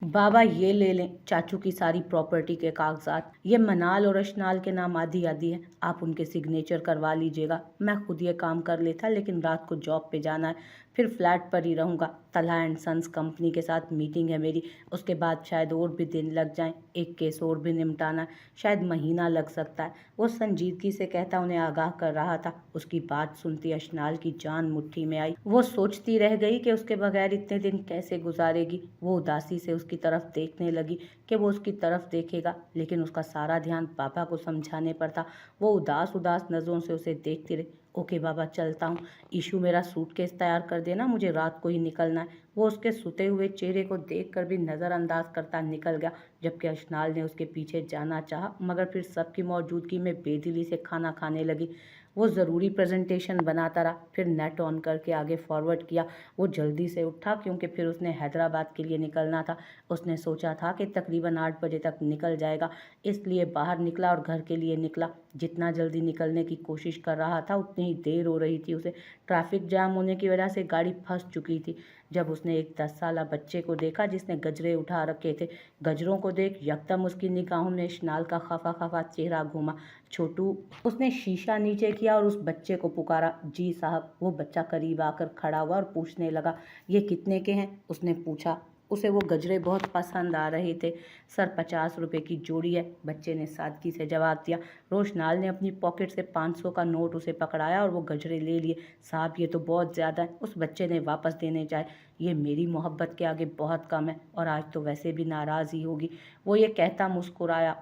बाबा ये ले लें चाचू की सारी प्रॉपर्टी के कागजात। ये मनाल और अशनाल के नाम आधी आधी है, आप उनके सिग्नेचर करवा लीजिएगा। मैं खुद ये काम कर लेता, लेकिन रात को जॉब पे जाना है, फिर फ्लैट पर ही रहूँगा। तलहा एंड सन्स कंपनी के साथ मीटिंग है मेरी, उसके बाद शायद और भी दिन लग जाएं। एक केस और भी निपटाना है, शायद महीना लग सकता है। वो संजीदगी से कहता उन्हें आगाह कर रहा था। उसकी बात सुनती अशनाल की जान मुट्ठी में आई। वो सोचती रह गई कि उसके बगैर इतने दिन कैसे गुजारेगी। वो उदासी से उसकी तरफ देखने लगी कि वो उसकी तरफ देखेगा, लेकिन उसका सारा ध्यान पापा को समझाने पर था। वो उदास उदास नज़रों से उसे देखती रही। ओके बाबा, चलता हूँ। ईशू मेरा सूटकेस तैयार कर देना, मुझे रात को ही निकलना है। वो उसके सुते हुए चेहरे को देखकर भी नज़रअंदाज करता निकल गया, जबकि अशनाल ने उसके पीछे जाना चाहा, मगर फिर सबकी मौजूदगी में बेदिली से खाना खाने लगी। वो ज़रूरी प्रेजेंटेशन बनाता रहा, फिर नेट ऑन करके आगे फॉरवर्ड किया। वो जल्दी से उठा क्योंकि फिर उसने हैदराबाद के लिए निकलना था। उसने सोचा था कि तकरीबन 8 बजे तक निकल जाएगा, इसलिए बाहर निकला और घर के लिए निकला। जितना जल्दी निकलने की कोशिश कर रहा था, उतनी ही देर हो रही थी उसे। ट्रैफिक जाम होने की वजह से गाड़ी फंस चुकी थी। जब उसने एक 10 साला बच्चे को देखा जिसने गजरे उठा रखे थे, गजरों को देख यकदम उसकी निगाहों में इश्नाल का खफा खफा चेहरा घूमा। छोटू, उसने शीशा नीचे किया और उस बच्चे को पुकारा। जी साहब। वो बच्चा करीब आकर खड़ा हुआ और पूछने लगा, ये कितने के हैं? उसने पूछा। उसे वो गजरे बहुत पसंद आ रहे थे। सर 50 रुपए की जोड़ी है, बच्चे ने सादगी से जवाब दिया। रोशनाल ने अपनी पॉकेट से 500 का नोट उसे पकड़ाया और वो गजरे ले लिए। साहब ये तो बहुत ज़्यादा है, उस बच्चे ने वापस देने चाहे। ये मेरी मोहब्बत के आगे बहुत कम है, और आज तो वैसे भी नाराज़ ही होगी। वो ये कहता मुस्कुराया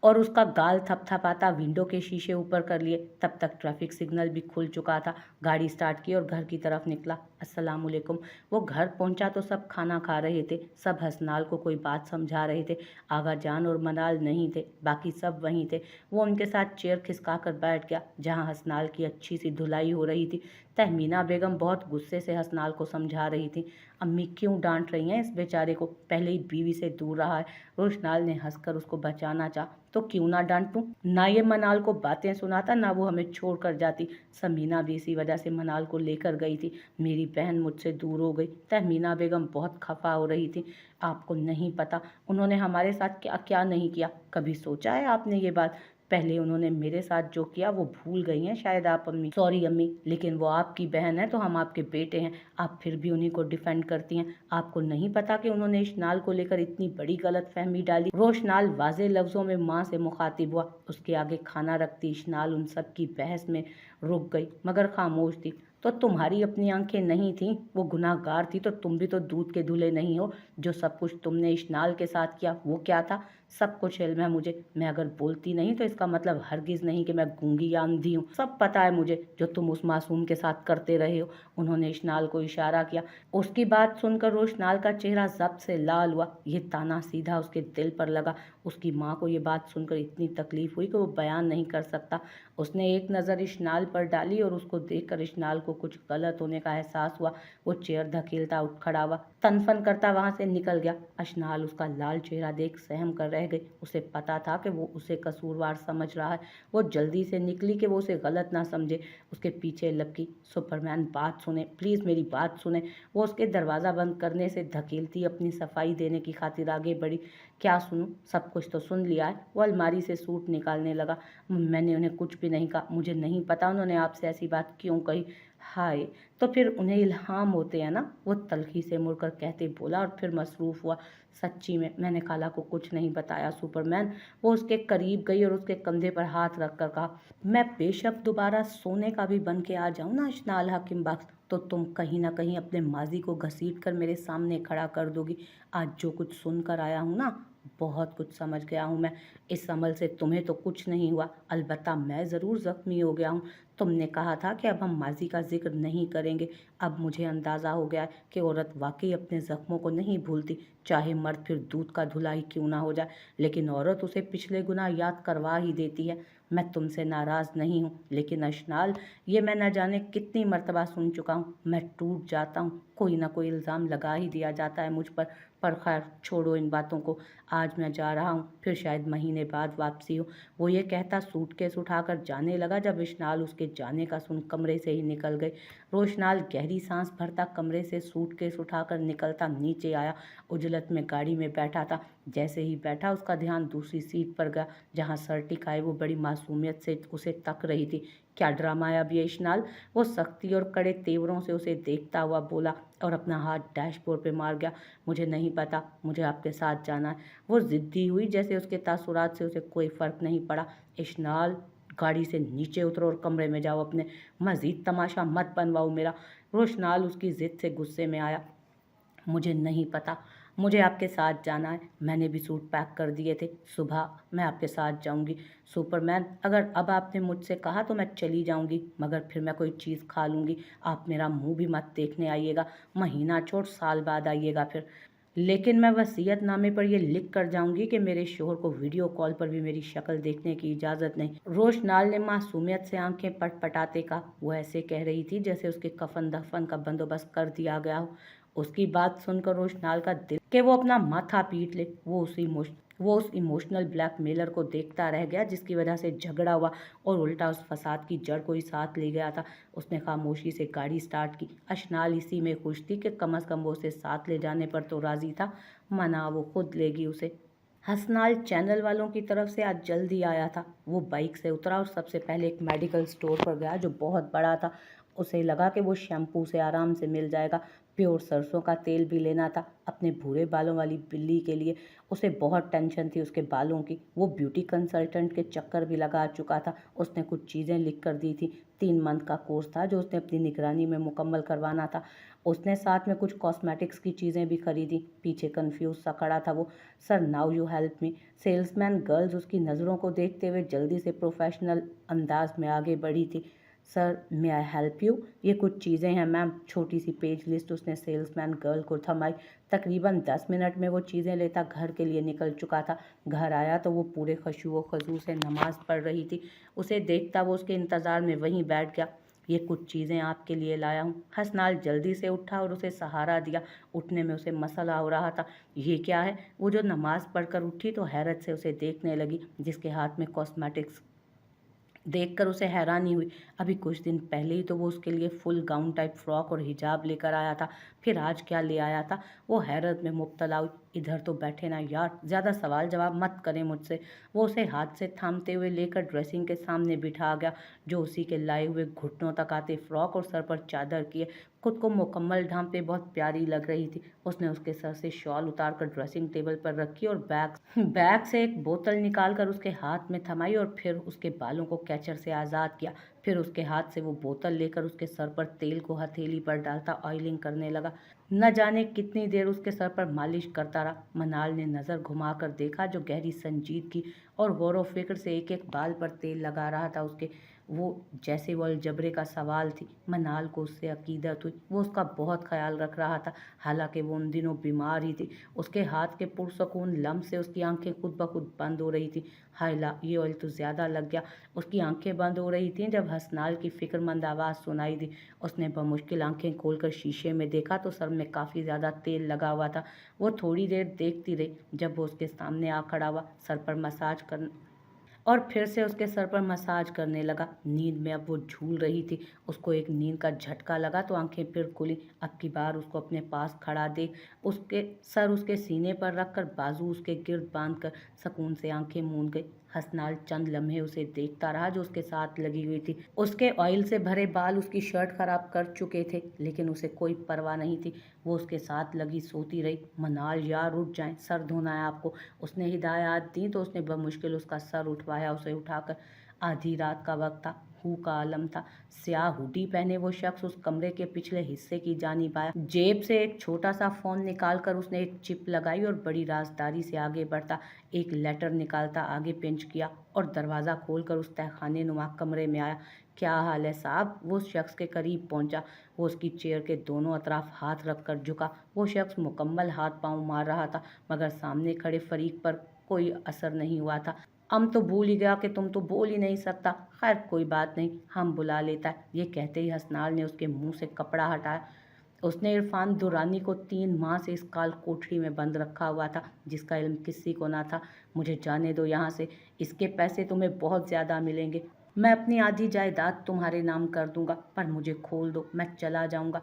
और उसका गाल थपथपाता विंडो के शीशे ऊपर कर लिए। तब तक ट्रैफिक सिग्नल भी खुल चुका था। गाड़ी स्टार्ट की और घर की तरफ निकला। अस्सलामुअलैकुम। वो घर पहुंचा तो सब खाना खा रहे थे। सब हसनाल को कोई बात समझा रहे थे। आगा जान और मनाल नहीं थे, बाकी सब वहीं थे। वो उनके साथ चेयर खिसका कर बैठ गया जहां हसनाल की अच्छी सी धुलाई हो रही थी। तहमीना बेगम बहुत गुस्से से हसनाल को समझा रही थी। अम्मी क्यों डांट रही हैं इस बेचारे को, पहले ही बीवी से दूर रहा है। रोशनाल ने हंसकर उसको बचाना चाहा। तो क्यों ना डांटूं? ना ये मनाल को बातें सुनाता, ना वो हमें छोड़ कर जाती। समीना भी इसी वजह से मनाल को लेकर गई थी। मेरी बहन मुझसे दूर हो गई। तहमीना बेगम बहुत खफा हो रही थी। आपको नहीं पता उन्होंने हमारे साथ क्या क्या नहीं किया। कभी सोचा है आपने ये बात? पहले उन्होंने मेरे साथ जो किया वो भूल गई हैं शायद आप अम्मी। सॉरी अम्मी, लेकिन वो आपकी बहन है तो हम आपके बेटे हैं। आप फिर भी उन्हीं को डिफेंड करती हैं। आपको नहीं पता कि उन्होंने इश्नाल को लेकर इतनी बड़ी गलत फहमी डाली? रोशनाल वाज़े लफ्ज़ों में माँ से मुखातिब हुआ। उसके आगे खाना रखती इश्नाल उन सब की बहस में रुक गई, मगर खामोश थी। तो तुम्हारी अपनी आंखें नहीं थीं? वो गुनाहगार थी तो तुम भी तो दूध के धुले नहीं हो। जो सब कुछ तुमने इश्नाल के साथ किया वो क्या था? सब कुछ इल्म है मुझे। मैं अगर बोलती नहीं तो इसका मतलब हरगिज नहीं कि मैं गूंगी या अंधी हूँ। सब पता है मुझे जो तुम उस मासूम के साथ करते रहे हो। उन्होंने इश्नाल को इशारा किया। उसकी बात सुनकर रोशनाल का चेहरा जब्त से लाल हुआ। ये ताना सीधा उसके दिल पर लगा। उसकी माँ को ये बात सुनकर इतनी तकलीफ हुई कि वो बयान नहीं कर सकता। उसने एक नज़र इश्नाल पर डाली और उसको देखकर इश्नाल को कुछ गलत होने का एहसास हुआ। वो चेयर धकेलता उठ खड़ा हुआ, तनफन करता वहां से निकल गया। अशनाल उसका लाल चेहरा देख सहम कर रह गई। उसे पता था कि वो उसे कसूरवार समझ रहा है। वो जल्दी से निकली कि वो उसे गलत ना समझे। उसके पीछे लपकी। सुपरमैन बात सुने, प्लीज़ मेरी बात सुने। वो उसके दरवाज़ा बंद करने से धकेलती अपनी सफाई देने की खातिर आगे बढ़ी। क्या सुनूं? सब कुछ तो सुन लिया है। वो अलमारी से सूट निकालने लगा। मैंने उन्हें कुछ भी नहीं कहा। मुझे नहीं पता उन्होंने आपसे ऐसी बात क्यों कही। हाय, तो फिर उन्हें इल्हाम होते हैं ना? वो तल्खी से मुड़कर कहते बोला और फिर मसरूफ़ हुआ। सच्ची में मैंने खाला को कुछ नहीं बताया सुपरमैन। वो उसके करीब गई और उसके कंधे पर हाथ रखकर कहा, मैं बेशक दोबारा सोने का भी बन के आ जाऊं ना अशनाल हकीम बख्श, तो तुम कहीं ना कहीं अपने माजी को घसीट कर मेरे सामने खड़ा कर दोगी। आज जो कुछ सुनकर आया हूँ ना, बहुत कुछ समझ गया हूँ मैं। इस अमल से तुम्हें तो कुछ नहीं हुआ, अलबत्ता मैं ज़रूर ज़ख्मी हो गया हूँ। तुमने कहा था कि अब हम माजी का जिक्र नहीं करेंगे। अब मुझे अंदाज़ा हो गया है कि औरत वाकई अपने ज़ख्मों को नहीं भूलती, चाहे मर्द फिर दूध का धुला ही क्यों ना हो जाए। लेकिन औरत उसे पिछले गुनाह याद करवा ही देती है। मैं तुमसे नाराज़ नहीं हूँ, लेकिन अशनाल, ये मैं न जाने कितनी मर्तबा सुन चुका हूँ। मैं टूट जाता हूँ, कोई ना कोई इल्ज़ाम लगा ही दिया जाता है मुझ पर खैर छोड़ो इन बातों को। आज मैं जा रहा हूँ, फिर शायद महीने बाद वापसी हो। वो ये कहता सूटकेस उठाकर जाने लगा जब इश्नाल उसके जाने का सुन कमरे से ही निकल गई। रोशनाल गहरी सांस भरता कमरे से सूटकेस उठाकर निकलता नीचे आया। उजलत में गाड़ी में बैठा था। जैसे ही बैठा उसका ध्यान दूसरी सीट पर गया जहाँ सर्टिक आई वो बड़ी मासूमियत से उसे तक रही थी। क्या ड्रामा है अब ये इशनाल? वो सख्ती और कड़े तेवरों से उसे देखता हुआ बोला और अपना हाथ डैशबोर्ड पे मार गया। मुझे नहीं पता, मुझे आपके साथ जाना है। वो जिद्दी हुई जैसे उसके तासुरात से उसे कोई फर्क नहीं पड़ा। इशनाल, गाड़ी से नीचे उतरो और कमरे में जाओ अपने। मजीद तमाशा मत बनवाओ मेरा। रोशनाल उसकी जिद से गुस्से में आया। मुझे नहीं पता, मुझे आपके साथ जाना है। मैंने भी सूट पैक कर दिए थे। सुबह मैं आपके साथ जाऊंगी। सुपरमैन, अगर अब आपने मुझसे कहा तो मैं चली जाऊंगी, मगर फिर मैं कोई चीज़ खा लूंगी। आप मेरा मुंह भी मत देखने आइएगा। महीना छोड़ साल बाद आइएगा फिर। लेकिन मैं वसीयतनामे पर यह लिख कर जाऊंगी कि मेरे शोहर को वीडियो कॉल पर भी मेरी शक्ल देखने की इजाज़त नहीं। रोशनाल ने मासूमियत से आंखें पटपटाते कहा। वो ऐसे कह रही थी जैसे उसके कफन दफन का बंदोबस्त कर दिया गया हो। उसकी बात सुनकर रोशनाल का दिल कि वो अपना माथा पीट ले। वो उस इमोशनल ब्लैकमेलर को देखता रह गया जिसकी वजह से झगड़ा हुआ और उल्टा उस फसाद की जड़ को ही साथ ले गया था। उसने खामोशी से गाड़ी स्टार्ट की। अशनाल इसी में खुश थी कि कम से कम वो उसे साथ ले जाने पर तो राजी था, मना वो खुद लेगी उसे। हसनाल चैनल वालों की तरफ से आज जल्दी आया था। वो बाइक से उतरा और सबसे पहले एक मेडिकल स्टोर पर गया जो बहुत बड़ा था। उसे लगा कि वो शैम्पू से आराम से मिल जाएगा। प्योर सरसों का तेल भी लेना था अपने भूरे बालों वाली बिल्ली के लिए। उसे बहुत टेंशन थी उसके बालों की। वो ब्यूटी कंसल्टेंट के चक्कर भी लगा चुका था। उसने कुछ चीज़ें लिख कर दी थी। 3 मंथ का कोर्स था जो उसने अपनी निगरानी में मुकम्मल करवाना था। उसने साथ में कुछ कॉस्मेटिक्स की चीज़ें भी खरीदी। पीछे कंफ्यूज सा खड़ा था वो। Sir, now you help me. Salesman girls उसकी नज़रों को देखते हुए जल्दी से प्रोफेशनल अंदाज में आगे बढ़ी थी। Sir, may I help you? ये कुछ चीज़ें हैं मैम। छोटी सी पेज लिस्ट उसने सेल्समैन गर्ल को थमाई। तकरीबन 10 मिनट में वो चीज़ें लेता घर के लिए निकल चुका था। घर आया तो वो पूरे खशू व खजू से नमाज पढ़ रही थी। उसे देखता वो उसके इंतज़ार में वहीं बैठ गया। ये कुछ चीज़ें आपके लिए लाया हूँ। हसनाल जल्दी से उठा और उसे सहारा दिया। उठने में उसे मसला हो रहा था। ये क्या है? वो जो नमाज पढ़कर उठी तो हैरत से उसे देखने लगी जिसके हाथ में कॉस्मेटिक्स देखकर उसे हैरानी हुई। अभी कुछ दिन पहले ही तो वो उसके लिए फुल गाउन टाइप फ्रॉक और हिजाब लेकर आया था, फिर आज क्या ले आया था? वो हैरत में मुब्तला हुई। इधर तो बैठे ना यार, ज़्यादा सवाल जवाब मत करें मुझसे। वो उसे हाथ से थामते हुए लेकर ड्रेसिंग के सामने बिठा गया जो उसी के लाए हुए घुटनों तक आते फ्रॉक और सर पर चादर किए खुद को मुकम्मल ढांपे बहुत प्यारी लग रही थी। उसने उसके सर से शॉल उतारकर ड्रेसिंग टेबल पर रखी और बैग से एक बोतल निकालकर उसके हाथ में थमाई और फिर उसके बालों को कैचर से आज़ाद किया। फिर उसके हाथ से वो बोतल लेकर उसके सर पर तेल को हथेली पर डालता ऑयलिंग करने लगा। न जाने कितनी देर उसके सर पर मालिश करता रहा। मनाल ने नज़र घुमाकर देखा जो गहरी संजीदगी और गौर व फिक्र से एक एक बाल पर तेल लगा रहा था उसके। वो जैसे वो अलजबरे का सवाल थी। मनाल को उससे अकीदत हुई। वो उसका बहुत ख्याल रख रहा था, हालांकि वो उन दिनों बीमार ही थी। उसके हाथ के पुरसकून लम्ब से उसकी आंखें खुद ब खुद बंद हो रही थी। हाय ला, ये ऑयल तो ज़्यादा लग गया। उसकी आंखें बंद हो रही थीं जब हसनाल की फिक्रमंद आवाज़ सुनाई दी। उसने बमुश्किल आंखें खोलकर शीशे में देखा तो सर में काफ़ी ज़्यादा तेल लगा हुआ था। वो थोड़ी देर देखती रही। जब वो उसके सामने आ खड़ा हुआ, सर पर मसाज कर और फिर से उसके सर पर मसाज करने लगा। नींद में अब वो झूल रही थी। उसको एक नींद का झटका लगा तो आंखें फिर खुली। अब की बार उसको अपने पास खड़ा देख उसके सर उसके सीने पर रखकर बाजू उसके गिर्द बांधकर सुकून से आंखें मूंद गई। हसनाल चंद लम्हे उसे देखता रहा जो उसके साथ लगी हुई थी। उसके ऑयल से भरे बाल उसकी शर्ट खराब कर चुके थे लेकिन उसे कोई परवाह नहीं थी। वो उसके साथ लगी सोती रही। मनाल यार, उठ जाएं, सर धोना है आपको। उसने हिदायत दी तो उसने बमुश्किल उसका सर उठवाया उसे उठाकर। आधी रात का वक्त था। हू का आलम था। स्याह हुडी पहने वो शख्स उस कमरे के पिछले हिस्से की जानिब आया। जेब से एक छोटा सा फोन निकालकर उसने एक चिप लगाई और बड़ी राजदारी से आगे बढ़ता एक लेटर निकालता आगे पिंच किया और दरवाज़ा खोलकर उस तहखाने नुमा कमरे में आया। क्या हाल है साहब? वो उस शख्स के करीब पहुंचा। वो उसकी चेयर के दोनों अतराफ हाथ रखकर झुका। वो शख्स मुकम्मल हाथ पांव मार रहा था मगर सामने खड़े फरीक पर कोई असर नहीं हुआ था। हम तो भूल ही गया कि तुम तो बोल ही नहीं सकता। खैर कोई बात नहीं, हम बुला लेता है। ये कहते ही हसनाल ने उसके मुंह से कपड़ा हटाया। उसने इरफान दुरानी को 3 माह से इस काल कोठरी में बंद रखा हुआ था जिसका इल्म किसी को ना था। मुझे जाने दो यहाँ से, इसके पैसे तुम्हें बहुत ज़्यादा मिलेंगे। मैं अपनी आधी जायदाद तुम्हारे नाम कर दूंगा, पर मुझे खोल दो, मैं चला जाऊंगा।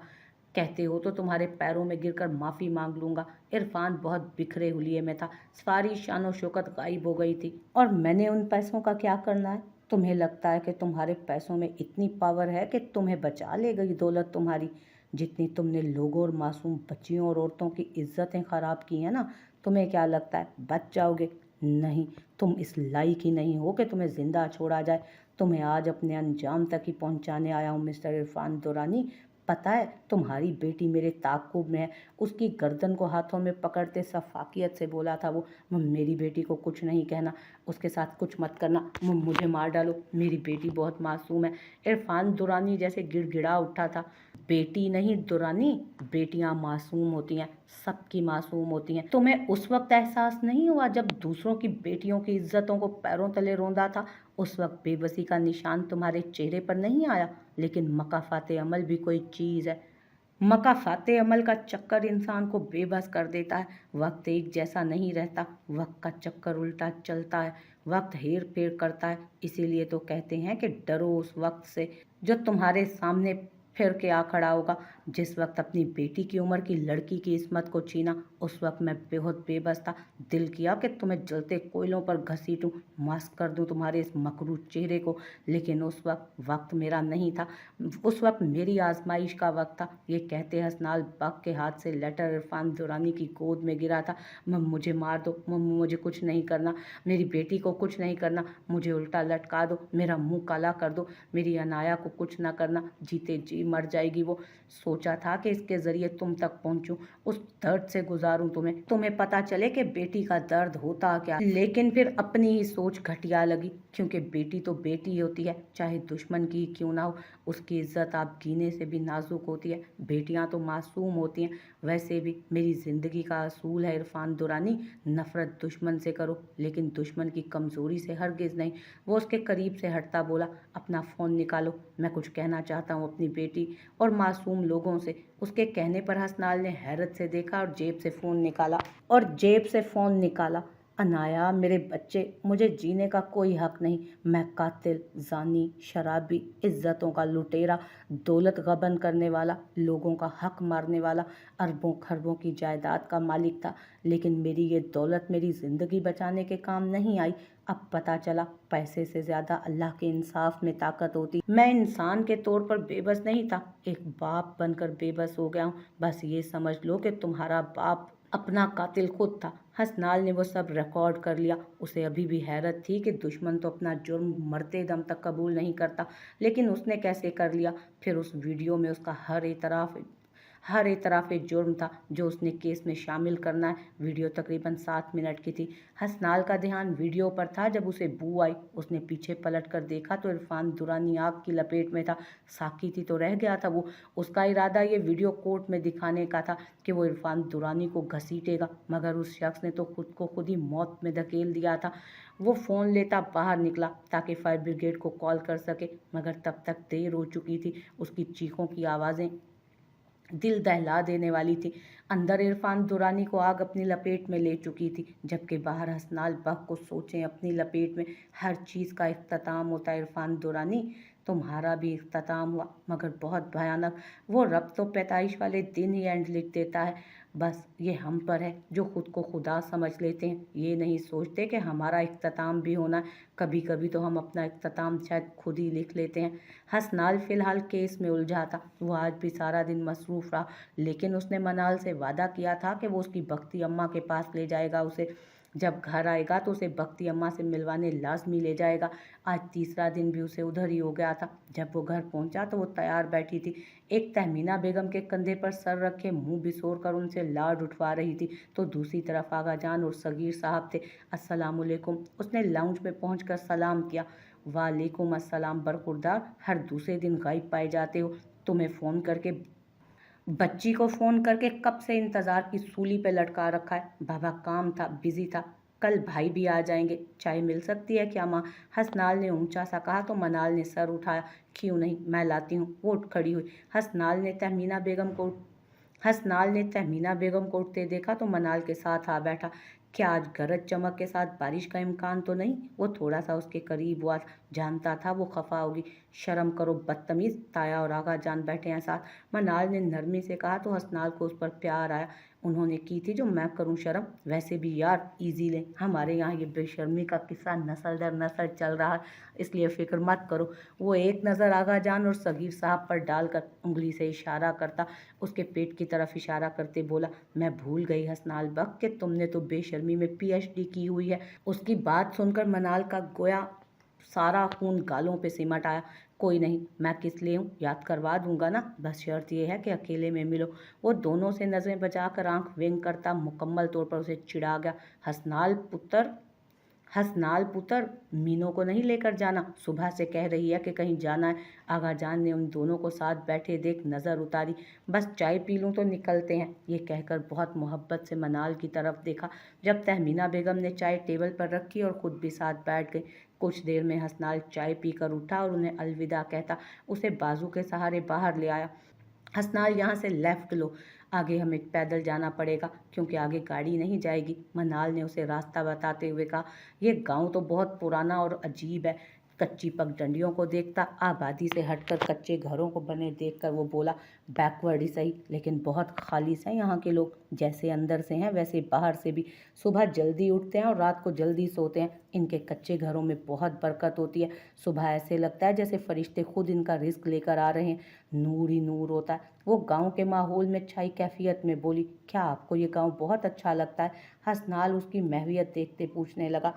कहते हो तो तुम्हारे पैरों में गिरकर माफ़ी मांग लूंगा। इरफान बहुत बिखरे हुलिये में था। सारी शानो शौकत गायब हो गई थी। और मैंने उन पैसों का क्या करना है? तुम्हें लगता है कि तुम्हारे पैसों में इतनी पावर है कि तुम्हें बचा ले गई दौलत तुम्हारी? जितनी तुमने लोगों और मासूम बच्चियों और औरतों की इज्जतें खराब की हैं ना, तुम्हें क्या लगता है बच जाओगे? नहीं, तुम इस लायक ही नहीं हो कि तुम्हें जिंदा छोड़ा जाए। तुम्हें आज अपने अंजाम तक ही पहुंचाने आया हूँ मिस्टर इरफान दुरानी। पता है, तुम्हारी बेटी मेरे ताक़ुब में है। उसकी गर्दन को हाथों में पकड़ते सफाकियत से बोला था वो, मेरी बेटी को कुछ नहीं कहना, उसके साथ कुछ मत करना, मुझे मार डालो, मेरी बेटी बहुत मासूम है। इरफान दुरानी जैसे गिड़गिड़ा उठा था। बेटी नहीं दुरानी, बेटियां मासूम होती हैं, सबकी मासूम होती हैं। तुम्हें उस वक्त एहसास नहीं हुआ जब दूसरों की बेटियों की इज्जतों को पैरों तले रौंदा था? उस वक्त बेबसी का निशान तुम्हारे चेहरे पर नहीं आया? लेकिन मकाफाते अमल भी कोई चीज़ है। मकाफाते अमल का चक्कर इंसान को बेबस कर देता है। वक्त एक जैसा नहीं रहता, वक्त का चक्कर उल्टा चलता है, वक्त हेर फेर करता है। इसीलिए तो कहते हैं कि डरो उस वक्त से जो तुम्हारे सामने फिर के आ खड़ा होगा। जिस वक्त अपनी बेटी की उम्र की लड़की की इस्मत को छीना, उस वक्त मैं बहुत बेबस था। दिल किया कि तुम्हें जलते कोयलों पर घसीटूं, मस्क कर दूं तुम्हारे इस मकरूज चेहरे को। लेकिन उस वक्त मेरा नहीं था। उस वक्त मेरी आजमाइश का वक्त था। ये कहते हसनाल बग के हाथ से लेटर इरफान दुरानी की गोद में गिरा था। मुझे मार दो, मुझे कुछ नहीं करना, मेरी बेटी को कुछ नहीं करना, मुझे उल्टा लटका दो, मेरा मुंह काला कर दो, मेरी अनाया को कुछ ना करना, जीते जी मर जाएगी वो। सोचा था कि इसके जरिए तुम तक पहुंचूं, उस दर्द से गुजारूं तुम्हें पता चले कि बेटी का दर्द होता क्या। लेकिन फिर अपनी ही सोच घटिया लगी, क्योंकि बेटी तो बेटी होती है, चाहे दुश्मन की क्यों ना हो। उसकी इज्जत आप गिने से भी नाजुक होती है। बेटियां तो मासूम होती हैं। वैसे भी मेरी ज़िंदगी का असूल है इरफान दुरानी, नफ़रत दुश्मन से करो, लेकिन दुश्मन की कमज़ोरी से हरगिज़ नहीं। वो उसके करीब से हटता बोला, अपना फ़ोन निकालो, मैं कुछ कहना चाहता हूँ अपनी बेटी और मासूम लोगों से। उसके कहने पर हसनाल ने हैरत से देखा और जेब से फ़ोन निकाला। अनाया, मेरे बच्चे, मुझे जीने का कोई हक नहीं। मैं कातिल, जानी, शराबी, इज्जतों का लुटेरा, दौलत गबन करने वाला, लोगों का हक मारने वाला, अरबों खरबों की जायदाद का मालिक था। लेकिन मेरी ये दौलत मेरी ज़िंदगी बचाने के काम नहीं आई। अब पता चला पैसे से ज़्यादा अल्लाह के इंसाफ में ताकत होती। मैं इंसान के तौर पर बेबस नहीं था, एक बाप बनकर बेबस हो गया हूँ। बस ये समझ लो कि तुम्हारा बाप अपना कातिल खुद था। हसनाल ने वो सब रिकॉर्ड कर लिया। उसे अभी भी हैरत थी कि दुश्मन तो अपना जुर्म मरते दम तक कबूल नहीं करता, लेकिन उसने कैसे कर लिया। फिर उस वीडियो में उसका हर एतराफ़ जुर्म था जो उसने केस में शामिल करना है। वीडियो तकरीबन 7 मिनट की थी। हसनाल का ध्यान वीडियो पर था जब उसे बू आई। उसने पीछे पलट कर देखा तो इरफान दुरानी आग की लपेट में था। साकी थी तो रह गया था वो। उसका इरादा ये वीडियो कोर्ट में दिखाने का था कि वो इरफान दुरानी को घसीटेगा, मगर उस शख्स ने तो खुद को खुद ही मौत में धकेल दिया था। वो फ़ोन लेता बाहर निकला ताकि फायर ब्रिगेड को कॉल कर सके, मगर तब तक देर हो चुकी थी। उसकी चीखों की आवाज़ें दिल दहला देने वाली थी। अंदर इरफान दुरानी को आग अपनी लपेट में ले चुकी थी, जबकि बाहर हसनाल बग को सोचें अपनी लपेट में। हर चीज़ का इख्तिताम होता है इरफान दुरानी, तुम्हारा भी इख्तिताम हुआ, मगर बहुत भयानक। वो रब तो पैदाइश वाले दिन ही एंड लिख देता है। बस ये हम पर है जो खुद को खुदा समझ लेते हैं। ये नहीं सोचते कि हमारा इख्तिताम भी होना है। कभी कभी तो हम अपना इख्तिताम शायद खुद ही लिख लेते हैं। हसनाल फ़िलहाल केस में उलझा था। वो आज भी सारा दिन मसरूफ़ रहा, लेकिन उसने मनाल से वादा किया था कि वो उसकी बख्ती अम्मा के पास ले जाएगा उसे। जब घर आएगा तो उसे बख्ती अम्मा से मिलवाने लाजमी ले जाएगा। आज तीसरा दिन भी उसे उधर ही हो गया था। जब वो घर पहुंचा तो वो तैयार बैठी थी, एक तहमीना बेगम के कंधे पर सर रखे मुंह बिसोर कर उनसे लाड उठवा रही थी, तो दूसरी तरफ आगा जान और सगीर साहब थे। अस्सलामुअलैकुम, उसने लाउंज में पहुंचकर सलाम किया। वालेकुम अस्सलाम बरखुरदार, हर दूसरे दिन गायब पाए जाते हो। तुम्हें फ़ोन करके बच्ची को फ़ोन करके कब से इंतज़ार की सूली पे लटका रखा है। बाबा काम था, बिज़ी था, कल भाई भी आ जाएंगे, चाय मिल सकती है क्या माँ? हसनाल ने ऊंचा सा कहा तो मनाल ने सर उठाया। क्यों नहीं, मैं लाती हूँ। वो उठ खड़ी हुई। हसनाल ने तहमीना बेगम को उठते देखा तो मनाल के साथ आ बैठा। क्या आज गरज चमक के साथ बारिश का इम्कान तो नहीं? वो थोड़ा सा उसके करीब हुआ, जानता था वो खफा होगी। शर्म करो बदतमीज, ताया और आगा जान बैठे हैं साथ। मनाल ने नरमी से कहा तो हसनाल को उस पर प्यार आया। उन्होंने की थी जो मैं करूं शर्म। वैसे भी यार इजी ले, हमारे यहाँ ये बेशर्मी का किस्सा नस्ल दर नस्ल चल रहा है, इसलिए फिक्र मत करो। वो एक नज़र आगा जान और सगीर साहब पर डालकर उंगली से इशारा करता उसके पेट की तरफ इशारा करते बोला, मैं भूल गई हसनाल बक कि तुमने तो बेशर्मी में पीएचडी की हुई है। उसकी बात सुनकर मनाल का गोया सारा खून गालों पे सिमट आया। कोई नहीं, मैं किस लिए हूँ याद करवा दूंगा ना, बस शर्त यह है कि अकेले में मिलो। वो दोनों से नजरें बचाकर आंख वेंग करता मुकम्मल तौर पर उसे चिढ़ा गया। हसनाल पुत्र, हसनाल पुत्र, मीनू को नहीं लेकर जाना, सुबह से कह रही है कि कहीं जाना है। आगा जान ने उन दोनों को साथ बैठे देख नज़र उतारी। बस चाय पी लूँ तो निकलते हैं, ये कहकर बहुत मोहब्बत से मनाल की तरफ देखा। जब तहमीना बेगम ने चाय टेबल पर रखी और ख़ुद भी साथ बैठ गई। कुछ देर में हसनाल चाय पीकर उठा और उन्हें अलविदा कहता उसे बाजू के सहारे बाहर ले आया। हसनाल यहाँ से लेफ्ट लो, आगे हमें पैदल जाना पड़ेगा क्योंकि आगे गाड़ी नहीं जाएगी। मनाल ने उसे रास्ता बताते हुए कहा, यह गांव तो बहुत पुराना और अजीब है। कच्ची पगडंडियों को देखता आबादी से हटकर कच्चे घरों को बने देखकर वो बोला, बैकवर्ड ही सही लेकिन बहुत खालिश हैं यहाँ के लोग, जैसे अंदर से हैं वैसे बाहर से भी। सुबह जल्दी उठते हैं और रात को जल्दी सोते हैं। इनके कच्चे घरों में बहुत बरकत होती है। सुबह ऐसे लगता है जैसे फरिश्ते खुद इनका रिस्क लेकर आ रहे हैं। नूर ही नूर होता है। वो गांव के माहौल में छाई कैफियत में बोली, क्या आपको ये गांव बहुत अच्छा लगता है? हसनाल उसकी महवियत देखते पूछने लगा।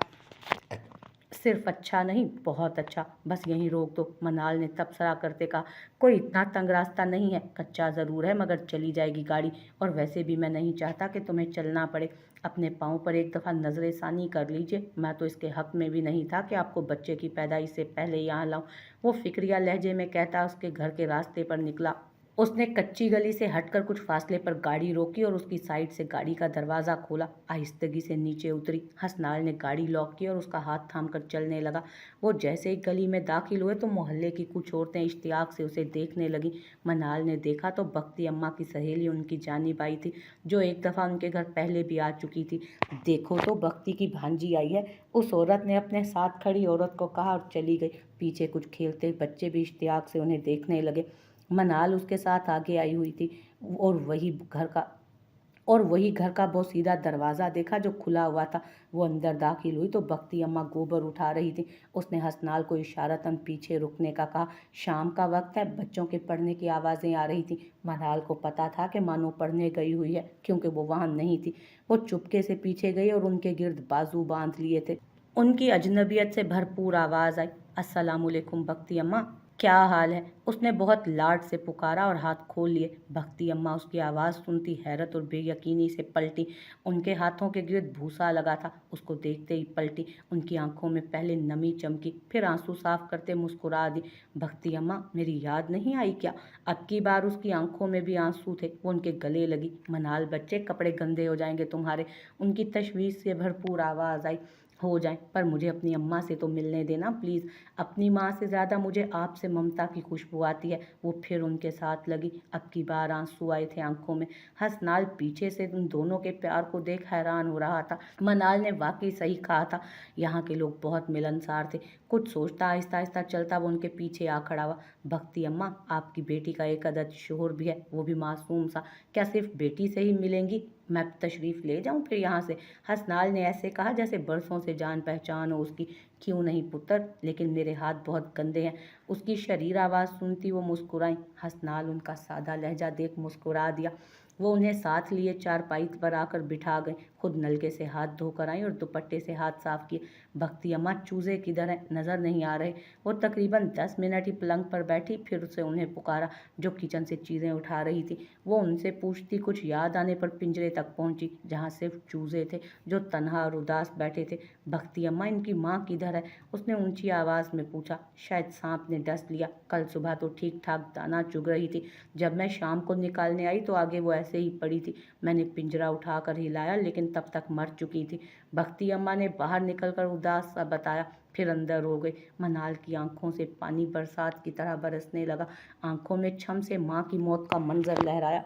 सिर्फ अच्छा नहीं, बहुत अच्छा, बस यहीं रोक दो, मनाल ने तबसरा करते कहा। कोई इतना तंग रास्ता नहीं है, कच्चा ज़रूर है मगर चली जाएगी गाड़ी, और वैसे भी मैं नहीं चाहता कि तुम्हें चलना पड़े। अपने पाँव पर एक दफ़ा नजर षानी कर लीजिए, मैं तो इसके हक में भी नहीं था कि आपको बच्चे की पैदाइश से पहले यहाँ लाऊं। वो फिक्रिया लहजे में कहता उसके घर के रास्ते पर निकला। उसने कच्ची गली से हटकर कुछ फासले पर गाड़ी रोकी और उसकी साइड से गाड़ी का दरवाज़ा खोला। आहिस्तगी से नीचे उतरी। हसनाल ने गाड़ी लॉक की और उसका हाथ थामकर चलने लगा। वो जैसे ही गली में दाखिल हुए तो मोहल्ले की कुछ औरतें इश्तियाक से उसे देखने लगीं। मनाल ने देखा तो बख्ती अम्मा की सहेली उनकी जानिब आई थी, जो एक दफ़ा उनके घर पहले भी आ चुकी थी। देखो तो बख्ती की भांजी आई है, उस औरत ने अपने साथ खड़ी औरत को कहा और चली गई। पीछे कुछ खेलते बच्चे भी इश्तियाक से उन्हें देखने लगे। मनाल उसके साथ आगे आई हुई थी और वही घर का बहुत सीधा दरवाज़ा देखा जो खुला हुआ था। वो अंदर दाखिल हुई तो बख्ती अम्मा गोबर उठा रही थी। उसने हसनाल को इशारतन पीछे रुकने का कहा। शाम का वक्त है, बच्चों के पढ़ने की आवाज़ें आ रही थी। मनाल को पता था कि मानो पढ़ने गई हुई है क्योंकि वो वहाँ नहीं थी। वो चुपके से पीछे गई और उनके गिर्द बाजू बांध लिए थे। उनकी अजनबियत से भरपूर आवाज़ आई, अस्सलामुअलैकुम बख्ती अम्मा, क्या हाल है? उसने बहुत लाड से पुकारा और हाथ खोल लिए। बख्ती अम्मा उसकी आवाज़ सुनती हैरत और बेयकीनी से पलटी। उनके हाथों के गिर्द भूसा लगा था। उसको देखते ही पलटी। उनकी आंखों में पहले नमी चमकी, फिर आंसू साफ करते मुस्कुरा दी। बख्ती अम्मा, मेरी याद नहीं आई क्या? अब की बार उसकी आंखों में भी आंसू थे। वो उनके गले लगी। मनाल बच्चे, कपड़े गंदे हो जाएंगे तुम्हारे। उनकी तशवीश से भरपूर आवाज़ आई। हो जाए, पर मुझे अपनी अम्मा से तो मिलने देना प्लीज़। अपनी माँ से ज़्यादा मुझे आपसे ममता की खुशबू आती है। वो फिर उनके साथ लगी। अब की बार आंसू आए थे आंखों में। हसनाल पीछे से उन दोनों के प्यार को देख हैरान हो रहा था। मनाल ने वाकई सही कहा था, यहाँ के लोग बहुत मिलनसार थे। कुछ सोचता आहिस्ता आहिस्ता चलता वो उनके पीछे आ खड़ा हुआ। भक्ति अम्मा, आपकी बेटी का एक अदद शोहर भी है, वो भी मासूम सा, क्या सिर्फ बेटी से ही मिलेंगी? मैं तशरीफ़ ले जाऊं फिर यहाँ से? हसनाल ने ऐसे कहा जैसे बरसों से जान पहचान हो उसकी। क्यों नहीं पुत्र, लेकिन मेरे हाथ बहुत गंदे हैं। उसकी शरीर आवाज़ सुनती वो मुस्कुराई। हसनाल उनका सादा लहजा देख मुस्कुरा दिया। वो उन्हें साथ लिए चारपाई पर आकर बिठा गए। खुद नलके से हाथ धोकर आई और दुपट्टे से हाथ साफ किए। भक्ति अम्मा, चूजे किधर हैं, नज़र नहीं आ रहे? वो तकरीबन 10 मिनट ही पलंग पर बैठी, फिर उसे उन्हें पुकारा जो किचन से चीज़ें उठा रही थी। वो उनसे पूछती कुछ याद आने पर पिंजरे तक पहुंची जहाँ सिर्फ चूजे थे जो तन्हा और उदास बैठे थे। भक्ति अम्मा, इनकी माँ किधर है? उसने ऊंची आवाज़ में पूछा। शायद सांप ने डस लिया, कल सुबह तो ठीक ठाक दाना चुग रही थी। जब मैं शाम को निकालने आई तो आगे वो ऐसे ही पड़ी थी। मैंने पिंजरा उठाकर हिलाया लेकिन तब तक मर चुकी थी। भक्ति अम्मा ने बाहर निकलकर उदास सा बताया, फिर अंदर हो गई। मनाल की आंखों से पानी बरसात की तरह बरसने लगा। आंखों में छम से माँ की मौत का मंजर लहराया।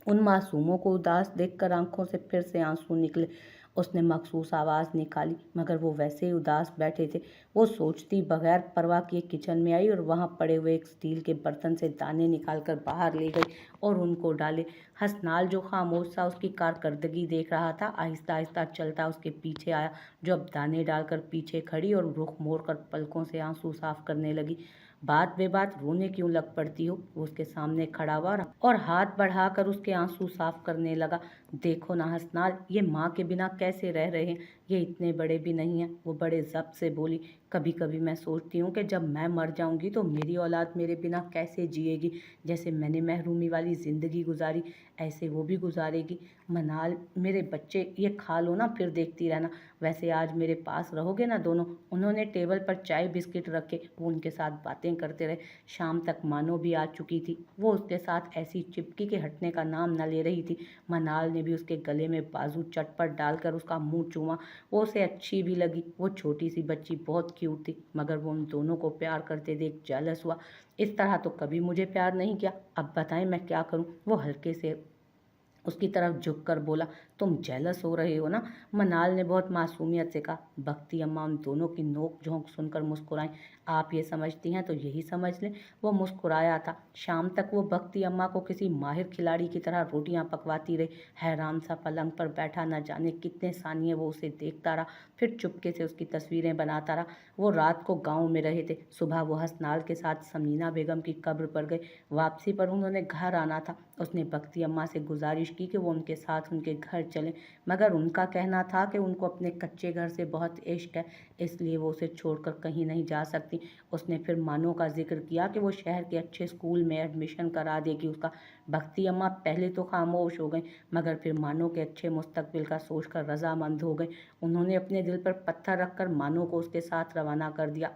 उन मासूमों को उदास देखकर आंखों से फिर से आंसू निकले। उसने मखसूस आवाज़ निकाली, मगर वो वैसे ही उदास बैठे थे। वो सोचती बगैर परवाह किए किचन में आई और वहाँ पड़े हुए एक स्टील के बर्तन से दाने निकालकर बाहर ले गई और उनको डाले। हसनाल, जो खामोश सा उसकी कारकर्दगी देख रहा था, आहिस्ता आहिस्ता चलता उसके पीछे आया, जो अब दाने डालकर पीछे खड़ी और रुख मोड़कर पलकों से आंसू साफ करने लगी। बात बेबात रोने क्यों लग पड़ती हो? वो उसके सामने खड़ा हुआ और हाथ बढ़ाकर उसके आंसू साफ करने लगा। देखो ना हसनाल, ये माँ के बिना कैसे रह रहे हैं। ये इतने बड़े भी नहीं हैं। वो बड़े ज़ब्त से बोली। कभी कभी मैं सोचती हूँ कि जब मैं मर जाऊंगी तो मेरी औलाद मेरे बिना कैसे जिएगी। जैसे मैंने महरूमी वाली ज़िंदगी गुजारी, ऐसे वो भी गुजारेगी। मनाल, मेरे बच्चे, ये खा लो ना, फिर देखती रहना। वैसे आज मेरे पास रहोगे ना दोनों? उन्होंने टेबल पर चाय बिस्किट रखे, वो उनके साथ बातें करते रहे। शाम तक मानो भी आ चुकी थी। वो उसके साथ ऐसी चिपकी के हटने का नाम न ले रही थी। मनाल ने भी उसके गले में बाजू चटपट डालकर उसका मुंह चूमा। वो उसे अच्छी भी लगी। वो छोटी सी बच्ची बहुत क्यूट थी, मगर वो उन दोनों को प्यार करते देख जेलस हुआ। इस तरह तो कभी मुझे प्यार नहीं किया, अब बताएं मैं क्या करूं? वो हल्के से उसकी तरफ झुककर बोला। तुम जेलस हो रहे हो ना? मनाल ने बहुत मासूमियत से कहा। बख्ती अम्मा उन दोनों की नोक झोंक सुनकर मुस्कुराई। आप ये समझती हैं तो यही समझ लें। वो मुस्कुराया था। शाम तक वो बख्ती अम्मा को किसी माहिर खिलाड़ी की तरह रोटियां पकवाती रही। हैरान सा पलंग पर बैठा न जाने कितने सानिये वो उसे देखता रहा, फिर चुपके से उसकी तस्वीरें बनाता रहा। वो रात को गाँव में रहे थे। सुबह वो हसनाल के साथ समीना बेगम की कब्र पर गए। वापसी पर उन्होंने घर आना था। उसने बख्ती अम्मा से गुजारिश की कि वो उनके साथ उनके घर चलें, मगर उनका कहना था कि उनको अपने कच्चे घर से बहुत इश्क है, इसलिए वो उसे छोड़कर कहीं नहीं जा सकती। उसने फिर मानो का जिक्र किया कि वो शहर के अच्छे स्कूल में एडमिशन करा देगी उसका। बख्ती अम्मा पहले तो खामोश हो गई, मगर फिर मानो के अच्छे मुस्तकबिल का सोचकर रजामंद हो गई। उन्होंने अपने दिल पर पत्थर रखकर मानो को उसके साथ रवाना कर दिया।